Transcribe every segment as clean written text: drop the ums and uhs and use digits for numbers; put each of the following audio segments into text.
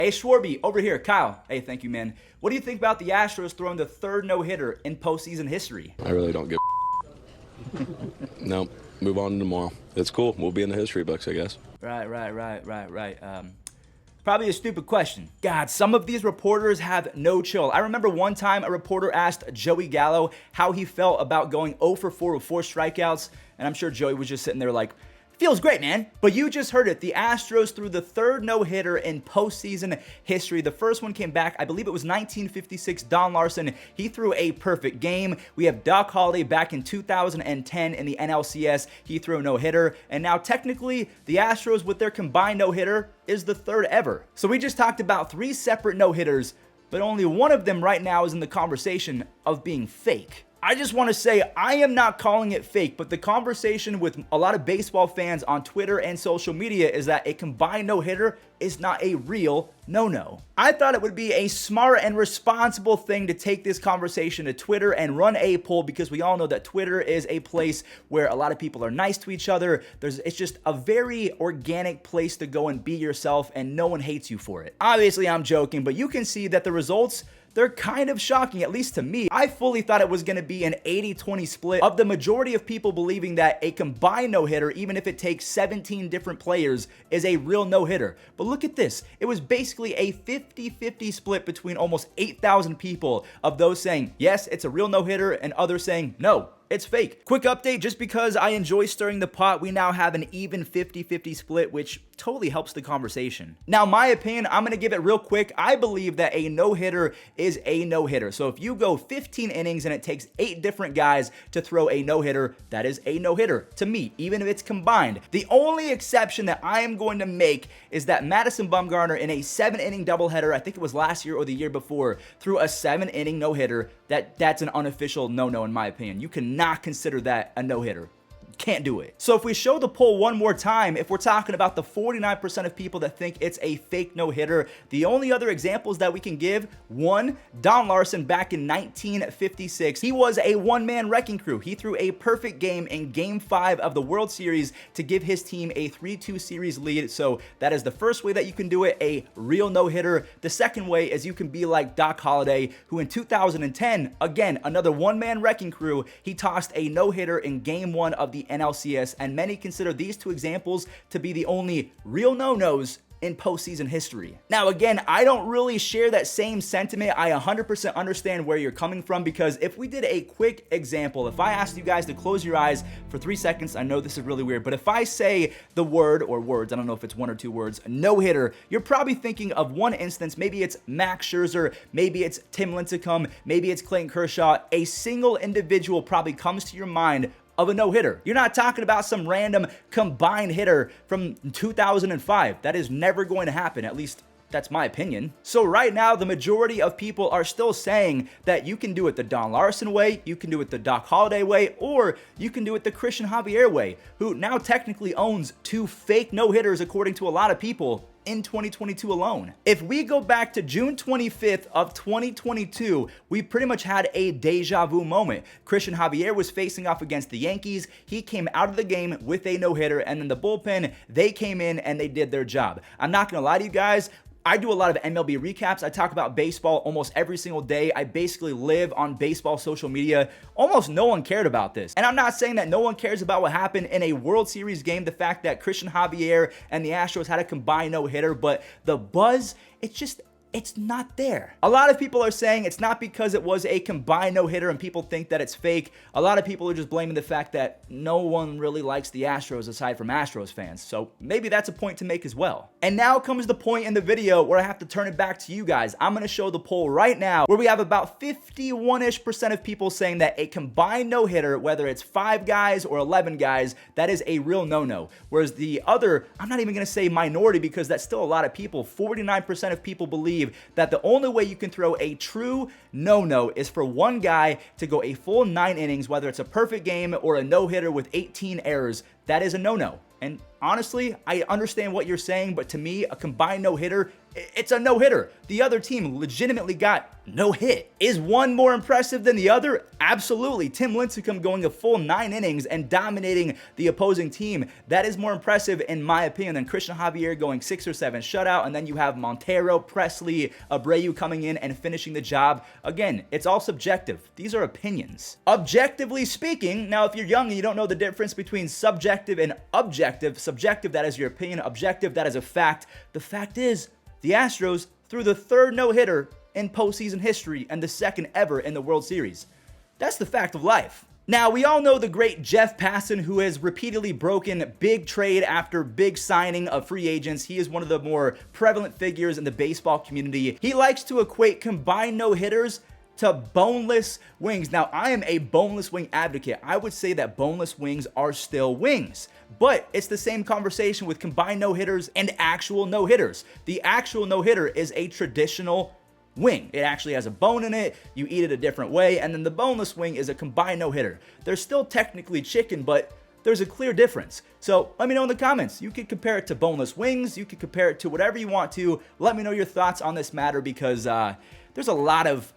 Hey, Schwarby, over here. Kyle. Hey, thank you, man. What do you think about the Astros throwing the third no-hitter in postseason history? I really don't give No, move on to tomorrow. It's cool. We'll be in the history books, I guess. Right. Probably a stupid question. God, some of these reporters have no chill. I remember one time a reporter asked Joey Gallo how he felt about going 0 for 4 with 4 strikeouts, and I'm sure Joey was just sitting there like, feels great, man. But you just heard it. The Astros threw the third no-hitter in postseason history. The first one came back, I believe it was 1956. Don Larson, he threw a perfect game. We have Doc Holliday back in 2010 in the NLCS. He threw a no-hitter. And now technically, the Astros with their combined no-hitter is the third ever. So we just talked about 3 separate no-hitters, but only one of them right now is in the conversation of being fake. I just want to say I am not calling it fake, but the conversation with a lot of baseball fans on Twitter and social media is that a combined no-hitter is not a real no-no. I thought it would be a smart and responsible thing to take this conversation to Twitter and run a poll, because we all know that Twitter is a place where a lot of people are nice to each other. It's just a very organic place to go and be yourself, and no one hates you for it. Obviously, I'm joking, but you can see that the results, they're kind of shocking, at least to me. I fully thought it was going to be an 80-20 split of the majority of people believing that a combined no-hitter, even if it takes 17 different players, is a real no-hitter. But look at this. It was basically a 50-50 split between almost 8,000 people, of those saying, yes, it's a real no-hitter, and others saying, no, it's fake. Quick update, just because I enjoy stirring the pot, we now have an even 50-50 split, which totally helps the conversation. Now, my opinion, I'm gonna give it real quick. I believe that a no-hitter is a no-hitter. So if you go 15 innings and it takes 8 different guys to throw a no-hitter, that is a no-hitter to me, even if it's combined. The only exception that I am going to make is that Madison Bumgarner in a 7-inning doubleheader, I think it was last year or the year before, threw a 7-inning no-hitter. That's an unofficial no-no in my opinion. You cannot consider that a no-hitter. Can't do it. So if we show the poll one more time, if we're talking about the 49% of people that think it's a fake no-hitter, the only other examples that we can give, one, Don Larson back in 1956. He was a one-man wrecking crew. He threw a perfect game in Game 5 of the World Series to give his team a 3-2 series lead. So that is the first way that you can do it, a real no-hitter. The second way is you can be like Doc Holliday, who in 2010, again, another one-man wrecking crew, he tossed a no-hitter in Game 1 of the NLCS, and many consider these 2 examples to be the only real no-nos in postseason history. Now, again, I don't really share that same sentiment. I 100% understand where you're coming from, because if we did a quick example, if I asked you guys to close your eyes for 3 seconds, I know this is really weird, but if I say the word, or words, I don't know if it's 1 or 2 words, no-hitter, you're probably thinking of one instance. Maybe it's Max Scherzer, maybe it's Tim Lincecum, maybe it's Clayton Kershaw. A single individual probably comes to your mind of a no-hitter. You're not talking about some random combined hitter from 2005. That is never going to happen, at least that's my opinion. So right now, the majority of people are still saying that you can do it the Don Larson way, you can do it the Doc Holliday way, or you can do it the Christian Javier way, who now technically owns 2 fake no-hitters according to a lot of people in 2022 alone. If we go back to June 25th of 2022, we pretty much had a deja vu moment. Christian Javier was facing off against the Yankees. He came out of the game with a no-hitter, and then the bullpen, they came in and they did their job. I'm not gonna lie to you guys, I do a lot of MLB recaps. I talk about baseball almost every single day. I basically live on baseball social media. Almost no one cared about this. And I'm not saying that no one cares about what happened in a World Series game, the fact that Christian Javier and the Astros had a combined no-hitter, but the buzz, it's not there. A lot of people are saying it's not because it was a combined no-hitter and people think that it's fake. A lot of people are just blaming the fact that no one really likes the Astros aside from Astros fans. So maybe that's a point to make as well. And now comes the point in the video where I have to turn it back to you guys. I'm gonna show the poll right now where we have about 51-ish% of people saying that a combined no-hitter, whether it's 5 guys or 11 guys, that is a real no-no. Whereas the other, I'm not even gonna say minority because that's still a lot of people, 49% of people believe that the only way you can throw a true no-no is for one guy to go a full 9 innings, whether it's a perfect game or a no-hitter with 18 errors. That is a no-no. And honestly, I understand what you're saying, but to me, a combined no-hitter It's a no-hitter. The other team legitimately got no hit. Is one more impressive than the other? Absolutely. Tim Lincecum going a full 9 innings and dominating the opposing team. That is more impressive in my opinion than Christian Javier going 6 or 7 shutout, and then you have Montero, Presley, Abreu coming in and finishing the job. Again, it's all subjective. These are opinions. Objectively speaking, now if you're young and you don't know the difference between subjective and objective, subjective, that is your opinion, objective, that is a fact. The fact is, the Astros threw the 3rd no-hitter in postseason history and the 2nd ever in the World Series. That's the fact of life. Now, we all know the great Jeff Passan, who has repeatedly broken big trade after big signing of free agents. He is one of the more prevalent figures in the baseball community. He likes to equate combined no-hitters to boneless wings. Now, I am a boneless wing advocate. I would say that boneless wings are still wings, but it's the same conversation with combined no-hitters and actual no-hitters. The actual no-hitter is a traditional wing. It actually has a bone in it. You eat it a different way, and then the boneless wing is a combined no-hitter. They're still technically chicken, but there's a clear difference. So let me know in the comments. You could compare it to boneless wings. You could compare it to whatever you want to. Let me know your thoughts on this matter, because there's a lot of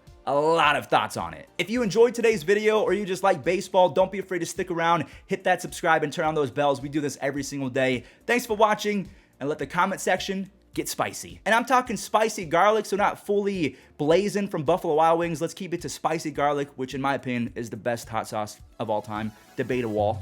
thoughts on it. If you enjoyed today's video or you just like baseball, don't be afraid to stick around, hit that subscribe and turn on those bells. We do this every single day. Thanks for watching, and let the comment section get spicy. And I'm talking spicy garlic, so not fully blazing from Buffalo Wild Wings. Let's keep it to spicy garlic, which in my opinion is the best hot sauce of all time. Debate a wall.